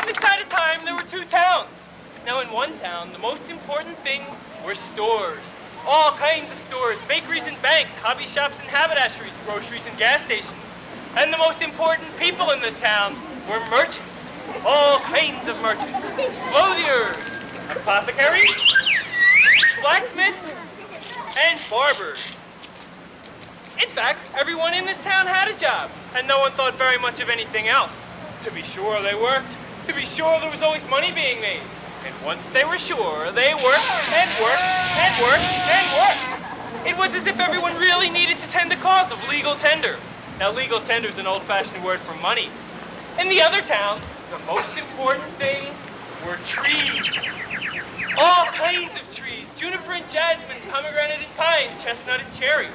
this side of time, there were two towns. Now, in one town, the most important thing were stores. All kinds of stores, bakeries and banks, hobby shops and haberdasheries, groceries and gas stations. And the most important people in this town were merchants. All kinds of merchants. Clothiers, apothecaries, blacksmiths, and barbers. In fact, everyone in this town had a job, and no one thought very much of anything else. To be sure, they worked. To be sure, there was always money being made. And once they were sure, they worked and worked and worked and worked. It was as if everyone really needed to tend the cause of legal tender. Now, legal tender is an old-fashioned word for money. In the other town, the most important things were trees. All kinds of trees, juniper and jasmine, pomegranate and pine, chestnut and cherry.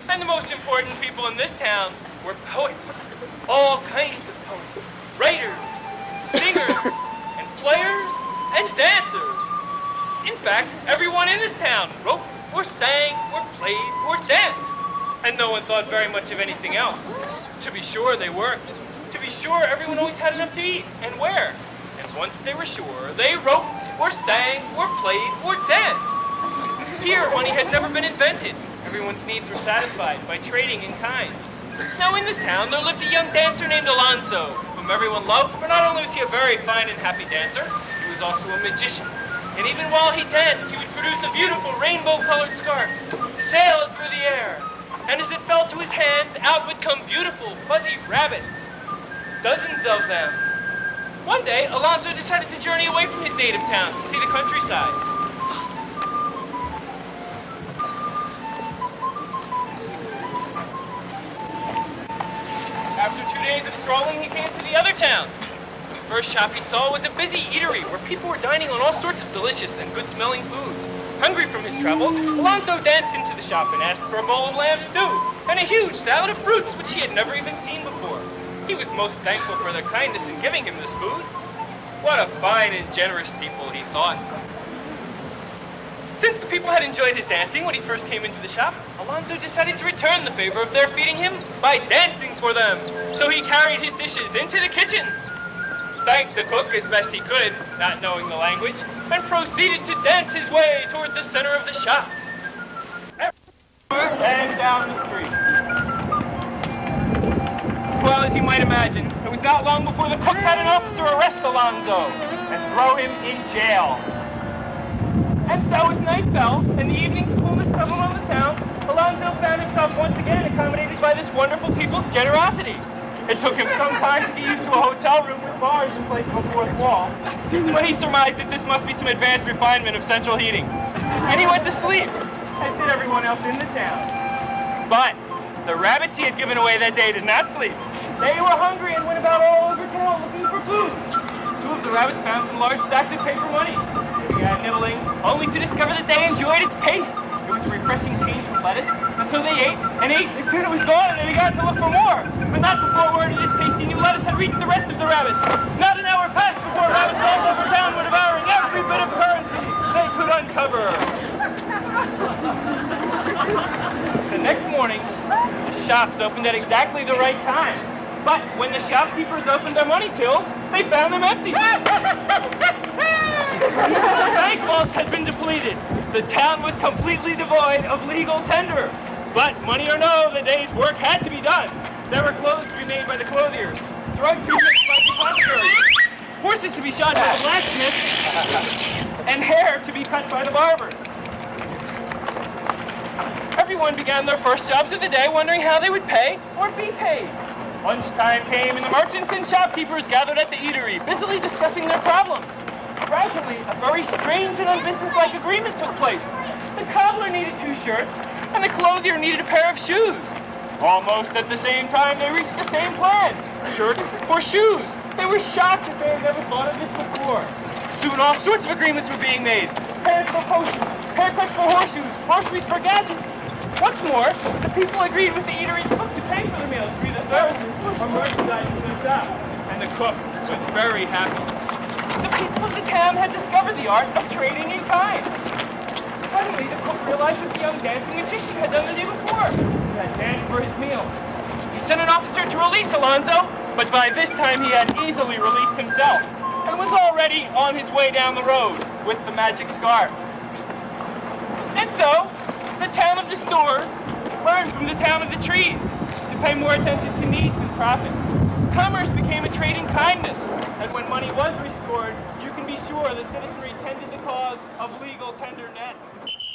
And the most important people in this town were poets. All kinds of poets. Writers, and singers, and players, and dancers. In fact, everyone in this town wrote, or sang, or played, or danced. And no one thought very much of anything else. To be sure, they worked. To be sure, everyone always had enough to eat and wear. And once they were sure, they wrote, or sang, or played, or danced. Here, money had never been invented. Everyone's needs were satisfied by trading in kind. Now, in this town, there lived a young dancer named Alonso, whom everyone loved, for not only was he a very fine and happy dancer, he was also a magician. And even while he danced, he would produce a beautiful rainbow-colored scarf, sail it through the air, and as it fell to his hands, out would come beautiful, fuzzy rabbits. Dozens of them. One day, Alonso decided to journey away from his native town to see the countryside. After 2 days of strolling, he came to the other town. The first shop he saw was a busy eatery where people were dining on all sorts of delicious and good-smelling foods. Hungry from his travels, Alonso danced into the shop and asked for a bowl of lamb stew and a huge salad of fruits which he had never even seen before. He was most thankful for their kindness in giving him this food. What a fine and generous people, he thought. Since the people had enjoyed his dancing when he first came into the shop, Alonso decided to return the favor of their feeding him by dancing for them. So he carried his dishes into the kitchen, thanked the cook as best he could, not knowing the language, and proceeded to dance his way toward the center of the shop. And down the street. Well, as you might imagine, it was not long before the cook had an officer arrest Alonso and throw him in jail. And so as night fell, and the evening's coolness settled on the town, Alonso found himself once again accommodated by this wonderful people's generosity. It took him some time to get used to a hotel room with bars in place of a fourth wall, but he surmised that this must be some advanced refinement of central heating. And he went to sleep, as did everyone else in the town. But the rabbits he had given away that day did not sleep. They were hungry and went about all over town looking for food. Two of the rabbits found some large stacks of paper money. They began nibbling, only to discover that they enjoyed its taste. It was a refreshing change from lettuce, and so they ate, and soon it was gone, and they began to look for more. But not before word of this tasty new lettuce had reached the rest of the rabbits. Not an hour passed before rabbits all over town were devouring every bit of currency they could uncover. The next morning, the shops opened at exactly the right time. But when the shopkeepers opened their money tills, they found them empty. The bank vaults had been depleted. The town was completely devoid of legal tender. But money or no, the day's work had to be done. There were clothes to be made by the clothiers, drugs to be mixed by the apothecaries, horses to be shod by the blacksmiths, and hair to be cut by the barbers. Everyone began their first jobs of the day wondering how they would pay or be paid. Lunchtime came and the merchants and shopkeepers gathered at the eatery, busily discussing their problems. Gradually, a very strange and unbusinesslike agreement took place. The cobbler needed 2 shirts, and the clothier needed a pair of shoes. Almost at the same time, they reached the same plan. Shirts for shoes. They were shocked that they had never thought of this before. Soon all sorts of agreements were being made. Pants for potions, haircuts for horseshoes, groceries for gadgets. What's more, the people agreed with the eatery's cook to pay for the meals for either services or merchandise in their shop. And the cook was very happy. The people of the town had discovered the art of trading in kind. Suddenly, the cook realized that the young dancing magician had done the day before. He had paid for his meal. He sent an officer to release Alonso, but by this time he had easily released himself. and was already on his way down the road with the magic scarf. And so, the town of the stores learned from the town of the trees to pay more attention to needs than profit. Commerce became a trade in kindness, and when money was restored, you can be sure the citizenry tended the cause of legal tenderness.